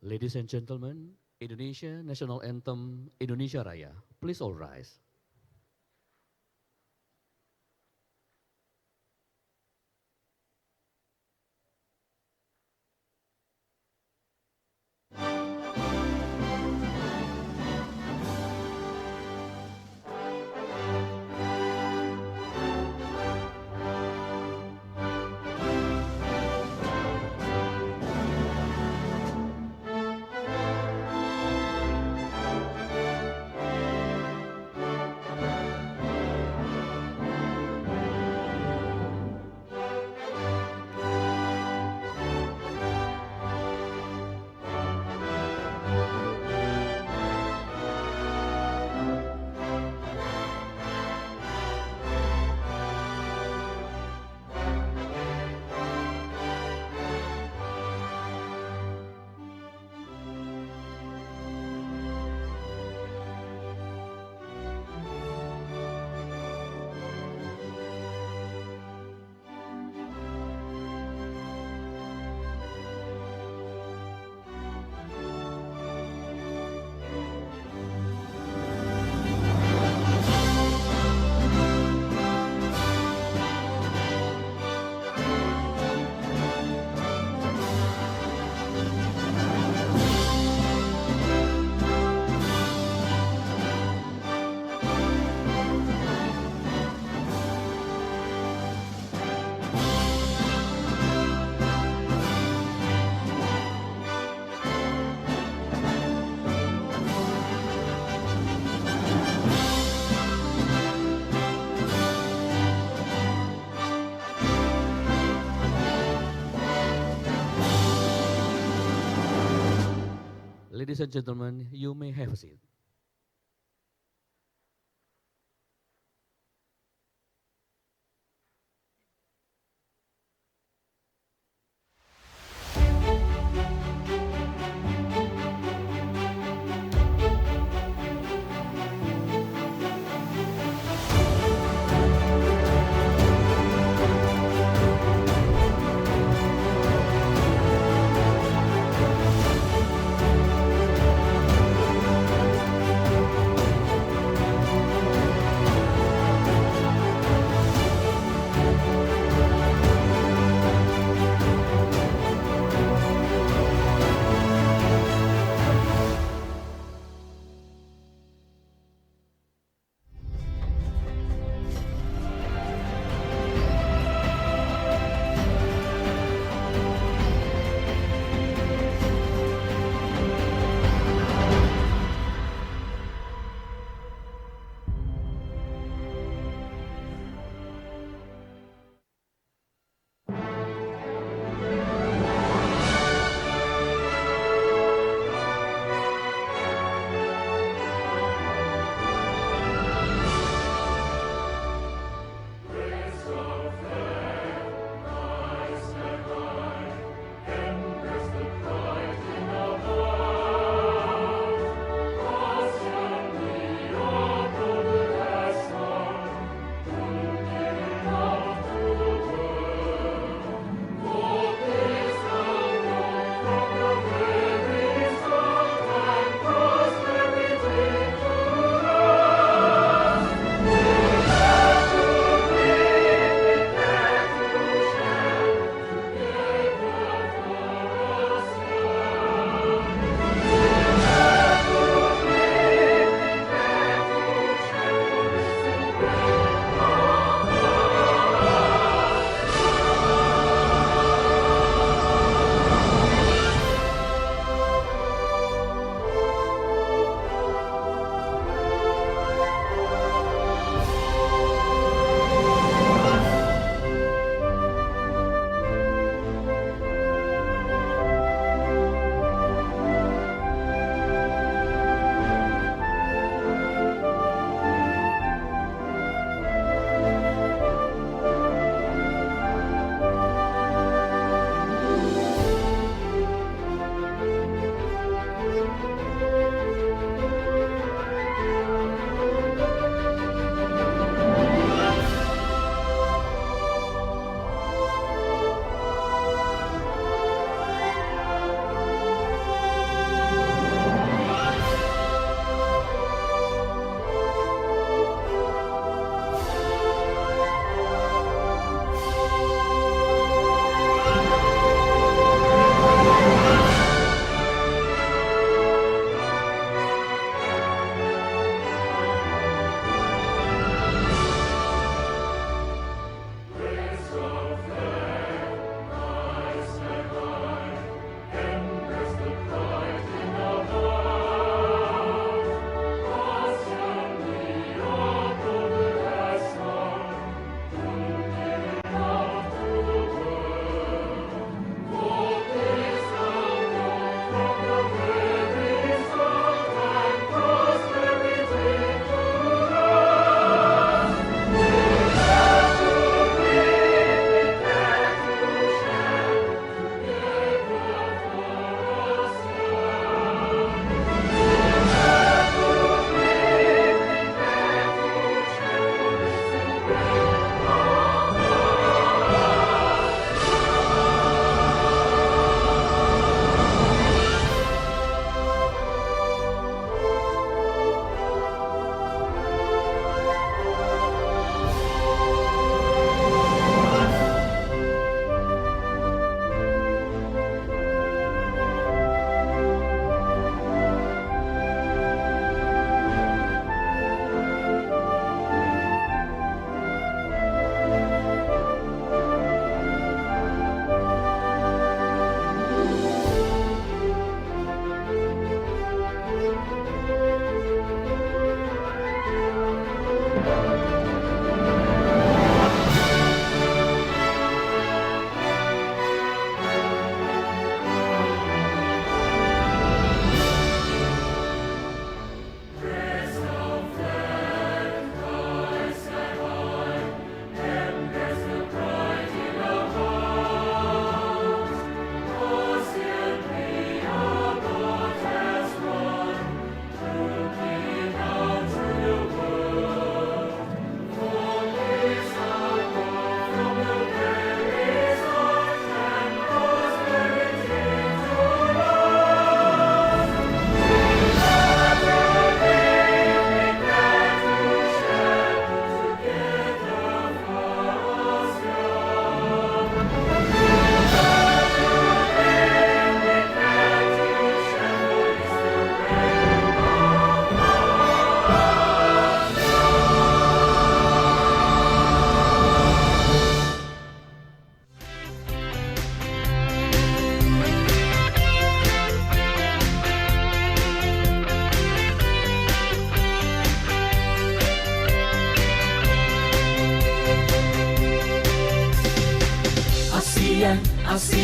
Ladies and gentlemen, Indonesia National Anthem Indonesia Raya. Please all rise. Ladies and gentlemen, you may have a seat.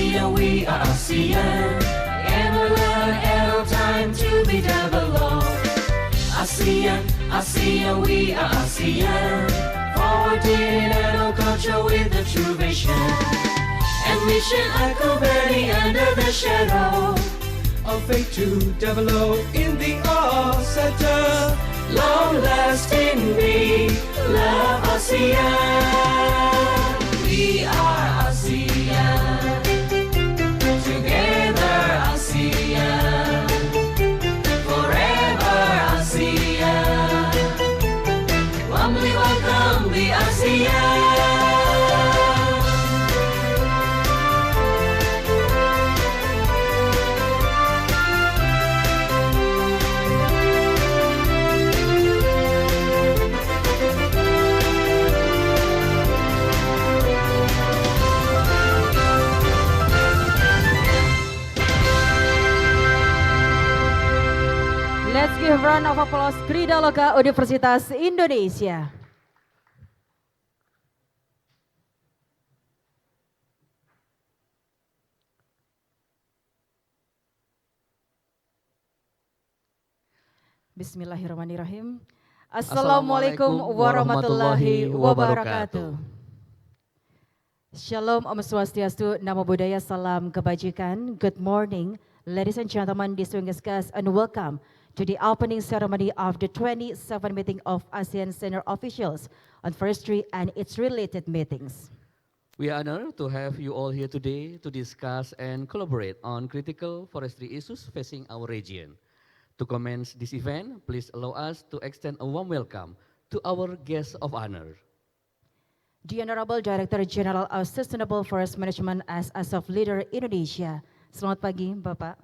ASEAN, we are ASEAN. Ever learn, ever time to be developed. ASEAN, ASEAN, we are ASEAN. Forwarding our culture with a true vision. And mission accompany under the shadow of faith to develop in the all sector. Long lasting we love ASEAN. We are ASEAN. Together ASEAN. Forever ASEAN. Warmly welcome the ASEAN. Let's give a round of applause Krida Loka Universitas Indonesia. Bismillahirrahmanirrahim. Assalamualaikum warahmatullahi wabarakatuh. Shalom, Om Swastiastu, Namo Buddhaya, Salam Kebajikan. Good morning, ladies and gentlemen, distinguished guests, and welcome to the opening ceremony of the 27th meeting of ASEAN senior officials on forestry and its related meetings. We are honored to have you all here today to discuss and collaborate on critical forestry issues facing our region. To commence this event, please allow us to extend a warm welcome to our guest of honor. The Honorable Director General of Sustainable Forest Management as ASOF Leader Indonesia. Selamat pagi, Bapak.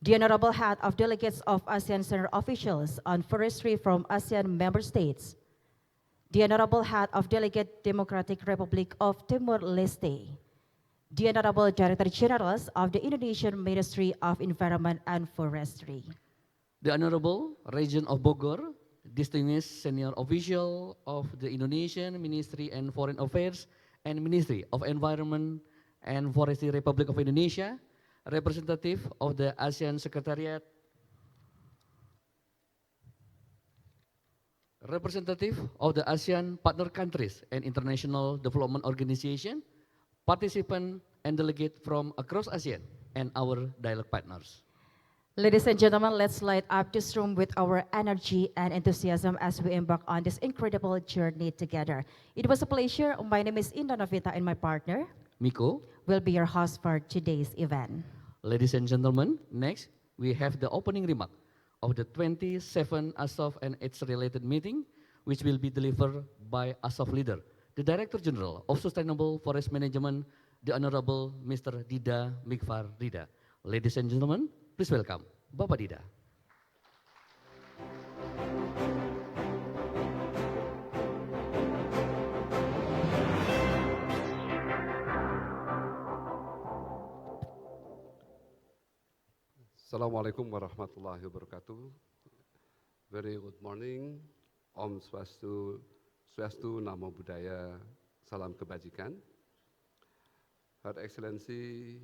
The Honorable Head of Delegates of ASEAN Senior Officials on Forestry from ASEAN Member States. The Honorable Head of Delegate Democratic Republic of Timor-Leste. The Honorable Director Generals of the Indonesian Ministry of Environment and Forestry. The Honorable Region of Bogor, distinguished senior official of the Indonesian Ministry and Foreign Affairs and Ministry of Environment and Forestry Republic of Indonesia, representative of the ASEAN Secretariat, representative of the ASEAN partner countries and International Development Organization, participant and delegate from across ASEAN and our dialogue partners. Ladies and gentlemen, let's light up this room with our energy and enthusiasm as we embark on this incredible journey together. It was a pleasure. My name is Indah Novita and my partner, Miko, will be your host for today's event. Ladies and gentlemen, next we have the opening remark of the 27th ASOF and its related meeting, which will be delivered by ASOF Leader, the Director General of Sustainable Forest Management, the Honorable Mr. Dida Mikfar Dida. Ladies and gentlemen, please welcome Bapak Dida. Assalamualaikum warahmatullahi wabarakatuh. Very good morning. Om Swastiastu, Namo Buddhaya, Salam Kebajikan. Her Excellency,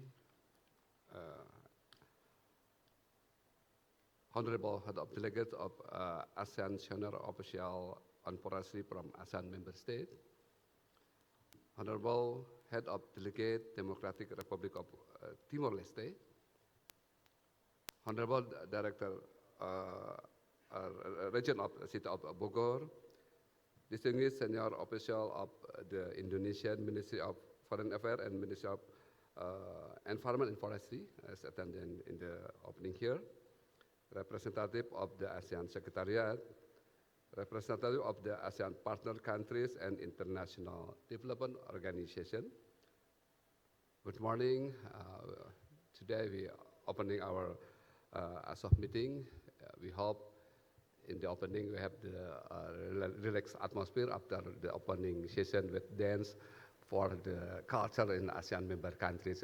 Honorable Head of Delegate of ASEAN Senior Official on Forestry from ASEAN Member State, Honorable Head of Delegate Democratic Republic of Timor-Leste, Honorable Director, Region of the City of Bogor, distinguished senior official of the Indonesian Ministry of Foreign Affairs and Ministry of Environment and Forestry, as attended in the opening here, representative of the ASEAN Secretariat, representative of the ASEAN partner countries and International Development Organization. Good morning. Today we are opening our ASOF meeting. We hope in the opening we have the relaxed atmosphere after the opening session with dance for the culture in ASEAN member countries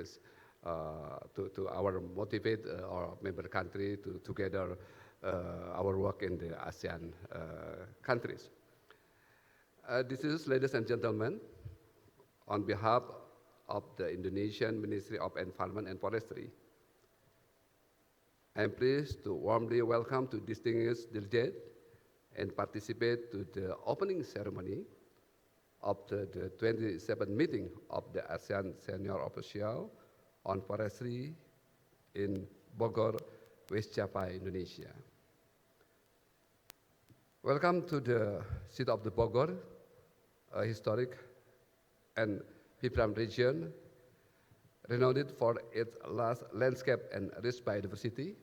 to our motivate our member country to together our work in the ASEAN countries. This is, ladies and gentlemen, on behalf of the Indonesian Ministry of Environment and Forestry. I am pleased to warmly welcome to distinguished delegate and participate to the opening ceremony of the 27th meeting of the ASEAN Senior Official on Forestry in Bogor, West Java, Indonesia. Welcome to the city of the Bogor, a historic and vibrant region renowned for its lush landscape and rich biodiversity.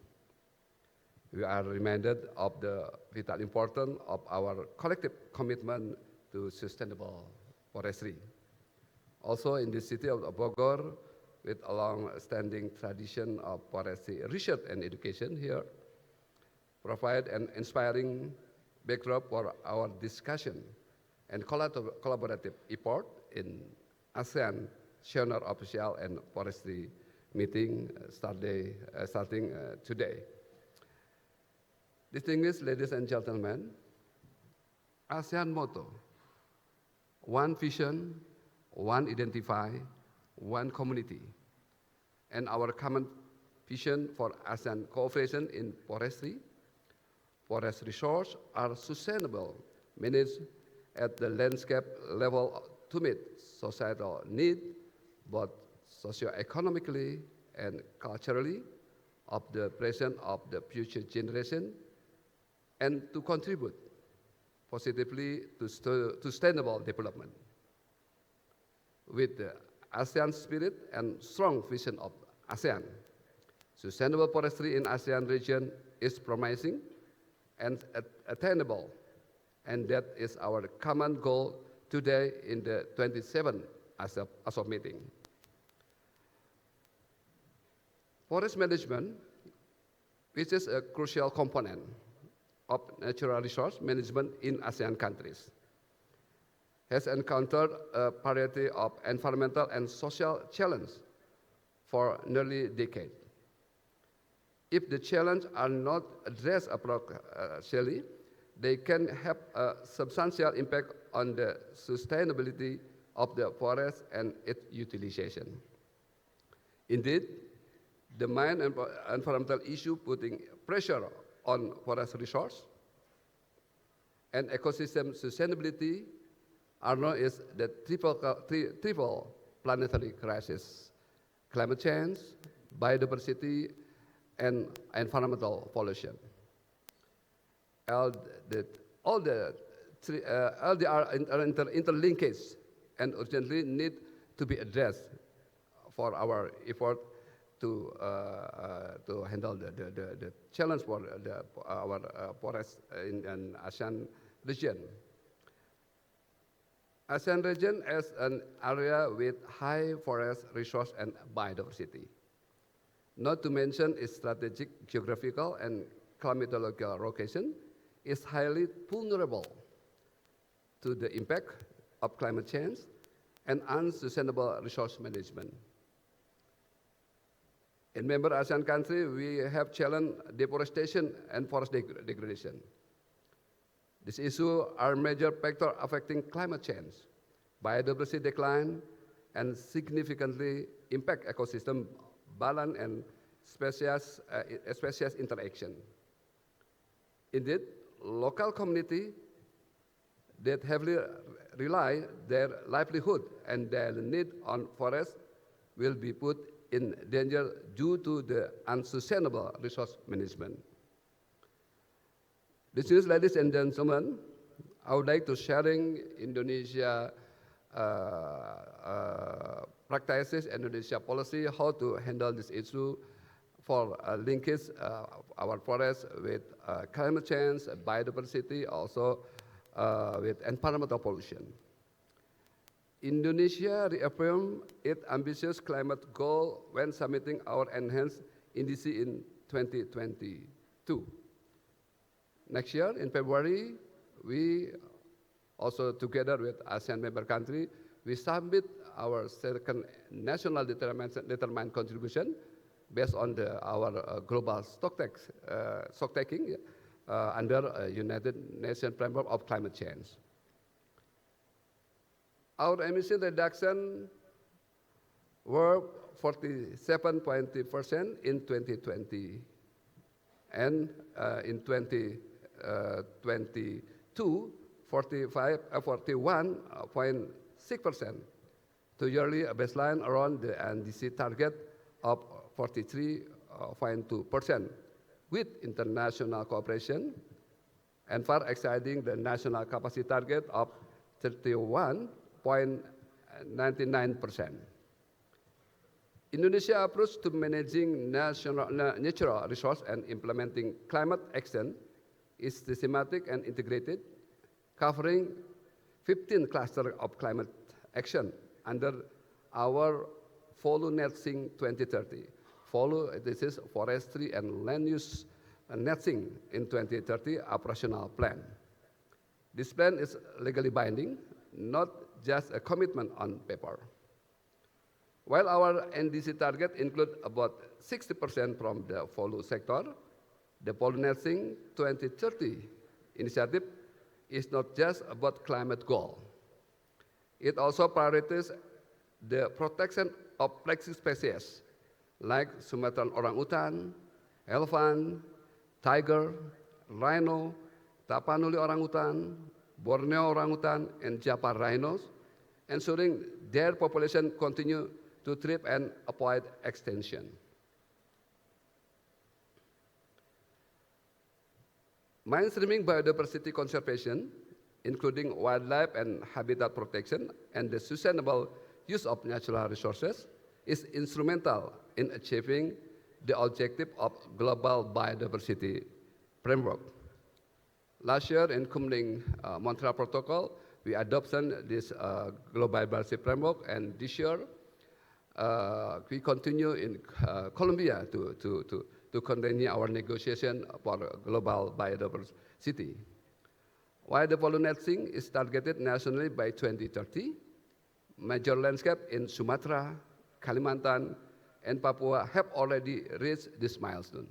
We are reminded of the vital importance of our collective commitment to sustainable forestry. Also in the city of Bogor, with a long-standing tradition of forestry research and education here, provide an inspiring backdrop for our discussion and collaborative effort in ASEAN Senior Official and Forestry meeting starting today. Distinguished ladies and gentlemen, ASEAN motto, one vision, one identify, one community, and our common vision for ASEAN cooperation in forestry. Forest resources are sustainable, managed at the landscape level to meet societal need, both socio-economically and culturally, of the present of the future generation, and to contribute positively to sustainable development. With the ASEAN spirit and strong vision of ASEAN, sustainable forestry in ASEAN region is promising and attainable, and that is our common goal today in the 27th ASOF meeting. Forest management, which is a crucial component of natural resource management in ASEAN countries, has encountered a variety of environmental and social challenges for nearly a decade. If the challenges are not addressed appropriately, they can have a substantial impact on the sustainability of the forest and its utilization. Indeed, the main environmental issue putting pressure on forest resource and ecosystem sustainability are known as the triple planetary crisis: climate change, biodiversity, and environmental pollution. All are interlinked and urgently need to be addressed for our effort to handle the challenge for our forests in ASEAN region. ASEAN region is an area with high forest resource and biodiversity, not to mention its strategic geographical and climatological location is highly vulnerable to the impact of climate change and unsustainable resource management. In member ASEAN countries, we have challenged deforestation and forest degradation. These issues are major factors affecting climate change, biodiversity decline, and significantly impact ecosystem balance and species interaction. Indeed, local community that heavily rely their livelihood and their need on forests will be put in danger due to the unsustainable resource management. Distinguished ladies and gentlemen, I would like to sharing Indonesia practices, Indonesia policy, how to handle this issue for linkage our forests with climate change, biodiversity, also with environmental pollution. Indonesia reaffirmed its ambitious climate goal when submitting our enhanced NDC in 2022. Next year, in February, we also together with ASEAN member country, we submit our second national determined contribution based on our global stock taking under United Nations Framework of Climate Change. Our emission reduction were 47.3% in 2020. And in 2022, 41.6%, to yearly baseline around the NDC target of 43.2%, with international cooperation and far exceeding the national capacity target of 31.99%. Indonesia's approach to managing natural resource and implementing climate action is systematic and integrated, covering 15 clusters of climate action under our Follow Netsing 2030. Follow, this is forestry and land use netsing in 2030 operational plan. This plan is legally binding, not just a commitment on paper. While our NDC target include about 60% from the follow sector, the Follow Netsing 2030 initiative is not just about climate goal. It also prioritizes the protection of flagship species like Sumatran orangutan, elephant, tiger, rhino, Tapanuli orangutan, Borneo orangutan, and Java rhinos, ensuring their population continue to thrive and avoid extinction. Mainstreaming biodiversity conservation, including wildlife and habitat protection and the sustainable use of natural resources, is instrumental in achieving the objective of global biodiversity framework. Last year in Kunming Montreal Protocol, we adopted this global biodiversity framework, and this year we continue in Colombia to continue our negotiation for global biodiversity. While the Follow Netsing is targeted nationally by 2030, major landscapes in Sumatra, Kalimantan, and Papua have already reached this milestone.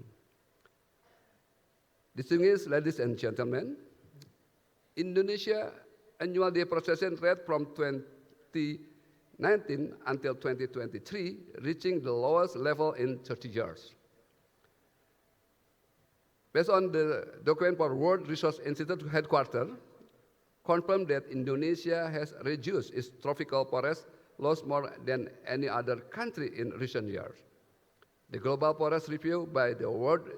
Distinguished ladies and gentlemen, Indonesia annual deforestation rate from 2019 until 2023 reaching the lowest level in 30 years. Based on the document for World Resource Institute headquarters, confirmed that Indonesia has reduced its tropical forest loss more than any other country in recent years. The Global Forest Review by the World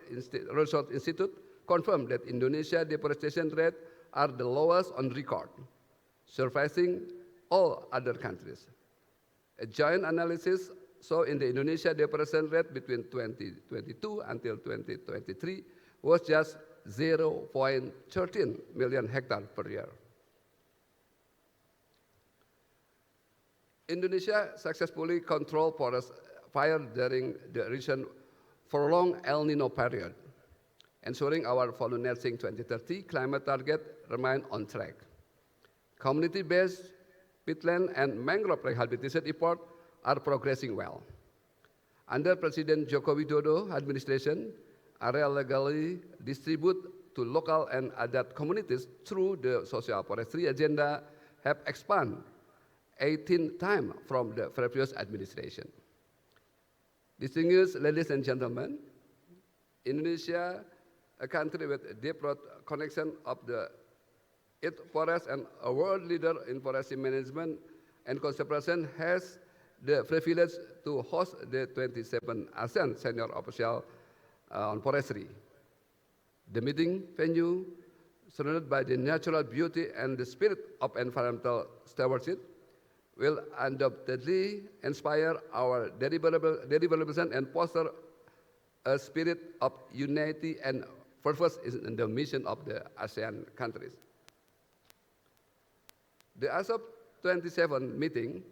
Resource Institute confirmed that Indonesia deforestation rate are the lowest on record, surpassing all other countries. A joint analysis saw in the Indonesia deforestation rate between 2022 until 2023 was just 0.13 million hectares per year. Indonesia successfully controlled forest fire during the recent prolonged El Nino period, ensuring our Follow Netsing 2030 climate target remain on track. Community-based peatland and mangrove rehabilitation efforts are progressing well. Under President Joko Widodo administration, area legally distributed to local and adat communities through the social forestry agenda have expanded 18 times from the previous administration. Distinguished ladies and gentlemen, Indonesia, a country with a deep root connection of its forest and a world leader in forestry management and conservation, has the privilege to host the 27th ASEAN Senior Official on Forestry. The meeting venue, surrounded by the natural beauty and the spirit of environmental stewardship, will undoubtedly inspire our deliberations and foster a spirit of unity and purpose in the mission of the ASEAN countries. The ASOF27 meeting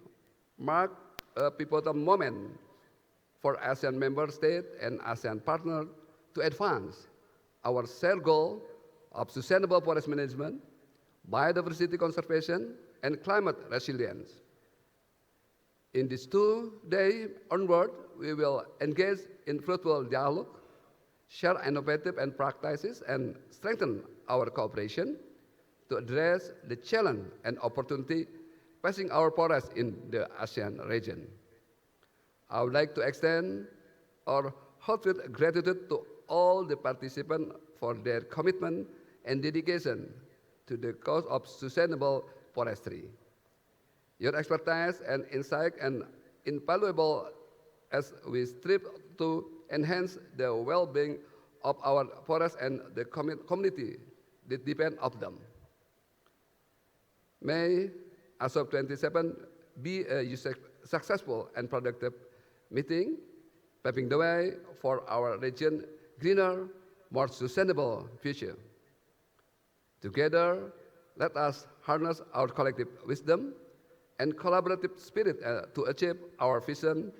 marked a pivotal moment for ASEAN member states and ASEAN partners to advance our shared goal of sustainable forest management, biodiversity conservation, and climate resilience. In this 2 days onward, we will engage in fruitful dialogue, share innovative and practices, and strengthen our cooperation to address the challenge and opportunity facing our forests in the ASEAN region. I would like to extend our heartfelt gratitude to all the participants for their commitment and dedication to the cause of sustainable forestry. Your expertise and insight are invaluable as we strive to enhance the well-being of our forests and the community that depend on them. May ASOF27 be a successful and productive meeting, paving the way for our region greener, more sustainable future. Together, let us harness our collective wisdom and collaborative spirit to achieve our vision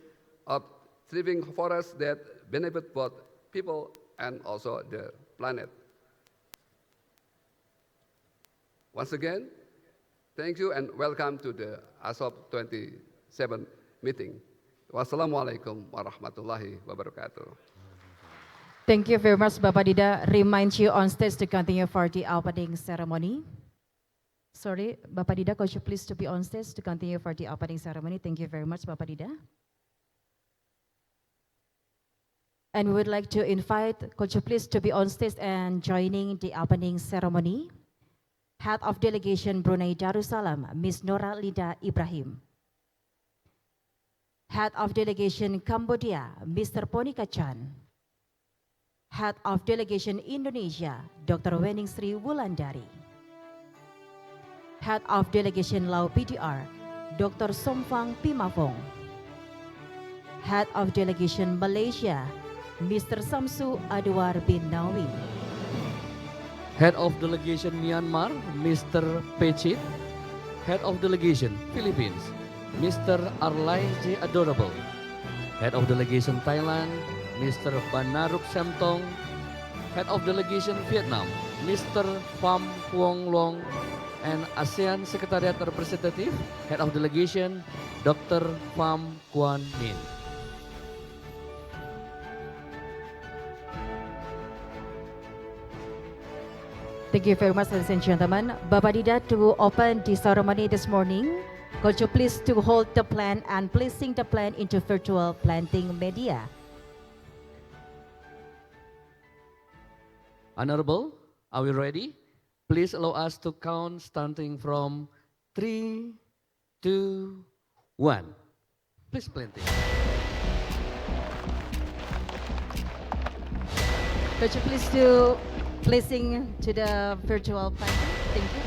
of thriving forests that benefit both people and also the planet. Once again, thank you and welcome to the ASOF27 meeting. Wassalamualaikum warahmatullahi wabarakatuh. Thank you very much, Bapak Dida. Remind you on stage to continue for the opening ceremony. Sorry, Bapak Dida, could you please to be on stage to continue for the opening ceremony? Thank you very much, Bapak Dida. And we would like to invite, could you please to be on stage and joining the opening ceremony? Head of Delegation Brunei Darussalam, Ms. Nora Linda Ibrahim. Head of Delegation Cambodia, Mr. Ponika Chan. Head of Delegation Indonesia, Dr. Weningsri Wulandari. Head of Delegation Lao PDR, Dr. Somfang Pimavong. Head of Delegation Malaysia, Mr. Samsu Adwar bin Nawi. Head of Delegation Myanmar, Mr. Pechit. Head of Delegation Philippines, Mr. Arlai J. Adorable. Head of Delegation Thailand, Mr. Banaruk Semtong. Head of Delegation Vietnam, Mr. Pham Quang Long. And ASEAN Secretariat Representative, Head of Delegation, Dr. Pham Quan Min. Thank you very much, ladies and gentlemen. Bapak Dida, to open the ceremony this morning, could you please to hold the plant and placing the plant into virtual planting media. Honorable, are we ready? Please allow us to count starting from 3, 2, 1. Please planting. Could you please do placing to the virtual planting? Thank you.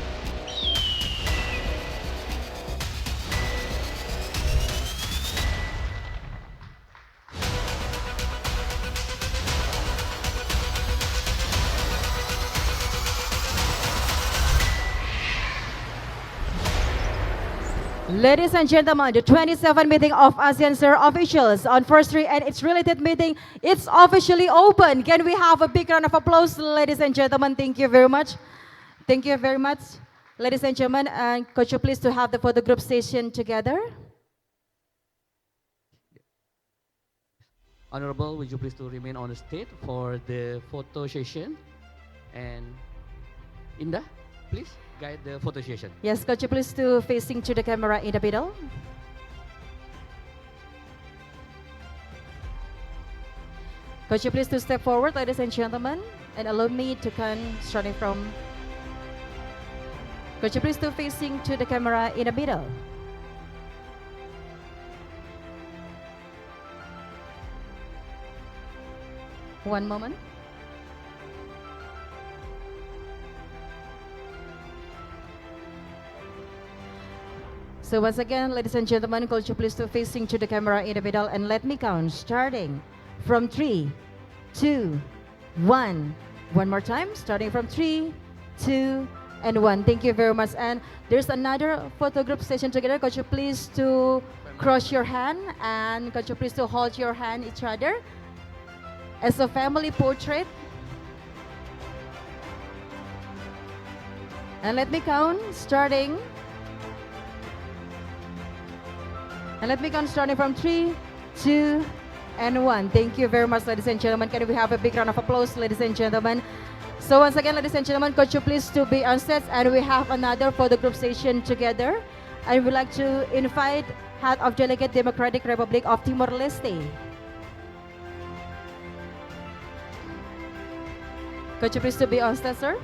Ladies and gentlemen, the 27th meeting of ASEAN Sir officials on forestry and its related meeting, it's officially open. Can we have a big round of applause, ladies and gentlemen? Thank you very much. Thank you very much. Ladies and gentlemen, could you please to have the photo group session together? Honorable, would you please to remain on the stage for the photo session? And Indah, please guide the photo session. Yes, could you please to facing to the camera in the middle? Could you please to step forward, ladies and gentlemen, and allow me to come starting from. Could you please to facing to the camera in the middle? One moment. So once again, ladies and gentlemen, could you please to facing to the camera in the middle and let me count starting from 3, 2, 1. One more time, starting from 3, 2, and 1. Thank you very much. And there's another photo group session together. Could you please to cross your hand and could you please to hold your hand each other as a family portrait. And let me count starting. And let me count starting from 3, 2, and 1. Thank you very much, ladies and gentlemen. Can we have a big round of applause, ladies and gentlemen? So once again, ladies and gentlemen, could you please to be on set, and we have another photo group session together. I would like to invite Head of Delegate Democratic Republic of Timor-Leste. Could you please to be on stage, sir?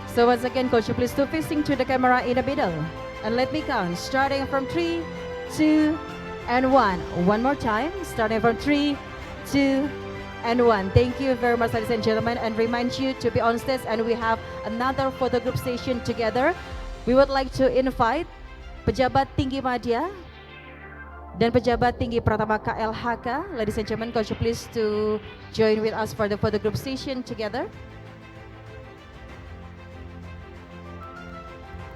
So once again, could you please to facing to the camera in the middle. And let me count, starting from 3, 2, and 1. One more time, starting from 3, 2, and 1. Thank you very much, ladies and gentlemen, and remind you to be on stage, and we have another photo group session together. We would like to invite Pejabat Tinggi Madya dan Pejabat Tinggi Pratama KLHK. Ladies and gentlemen, could you please to join with us for the photo group session together.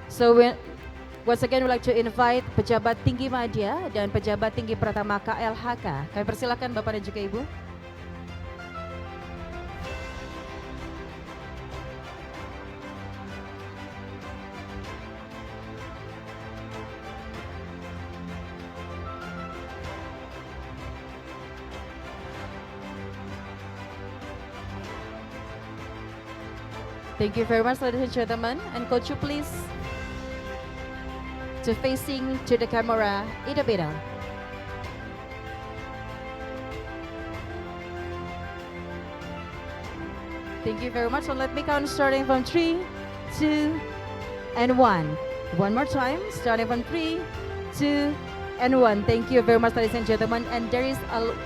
So once again, we'd like to invite Pejabat Tinggi Madya dan Pejabat Tinggi Pratama KLHK. Kami persilakan Bapak dan juga Ibu. Thank you very much, ladies and gentlemen. And could you please to facing to the camera in the middle. Thank you very much. So let me count starting from 3, 2, and 1. One more time, starting from 3, 2, and 1. Thank you very much, ladies and gentlemen. And there is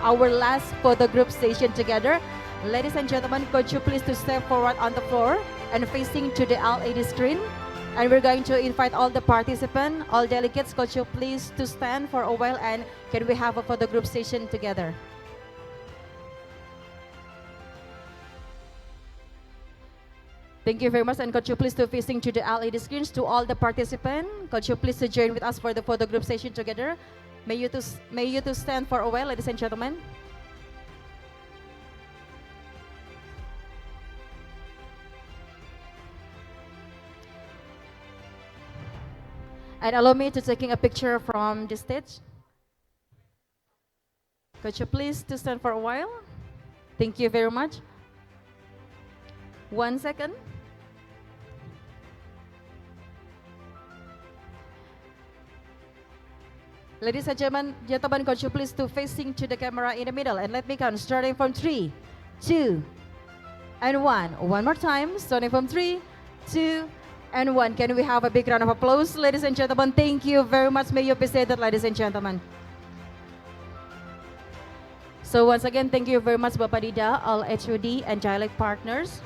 our last photo group session together. Ladies and gentlemen, could you please to step forward on the floor and facing to the LED screen. And we're going to invite all the participants, all delegates, could you please to stand for a while and can we have a photo group session together? Thank you very much, and could you please to facing to the LED screens to all the participants, could you please to join with us for the photo group session together? May you to stand for a while, ladies and gentlemen. And allow me to taking a picture from the stage. Could you please to stand for a while? Thank you very much. 1 second. Ladies and gentlemen, could you please to facing to the camera in the middle and let me count starting from 3, 2, and 1. One more time, starting from 3, 2, and 1. Can we have a big round of applause, ladies and gentlemen? Thank you very much. May you be seated, ladies and gentlemen. So once again, thank you very much, Bapak Dida, all HOD and dialect partners.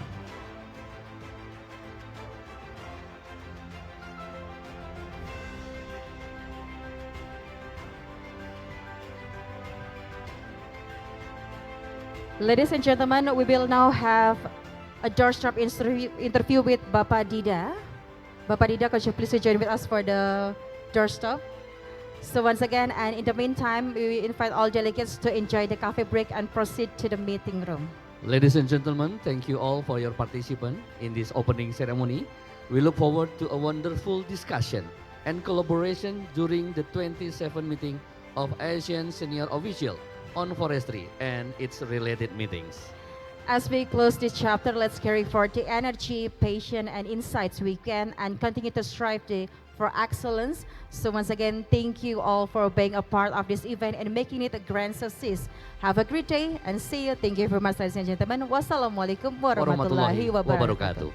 Ladies and gentlemen, we will now have a doorstop interview with Bapak Dida. Bapak Dida, could you please join with us for the doorstop? So once again, and in the meantime, we invite all delegates to enjoy the coffee break and proceed to the meeting room. Ladies and gentlemen, thank you all for your participation in this opening ceremony. We look forward to a wonderful discussion and collaboration during the 27th meeting of Asian Senior Official on Forestry and its related meetings. As we close this chapter, let's carry forth the energy, patience, and insights we can and continue to strive for excellence. So once again, thank you all for being a part of this event and making it a grand success. Have a great day and see you. Thank you very much, ladies and gentlemen. Wassalamualaikum warahmatullahi wabarakatuh.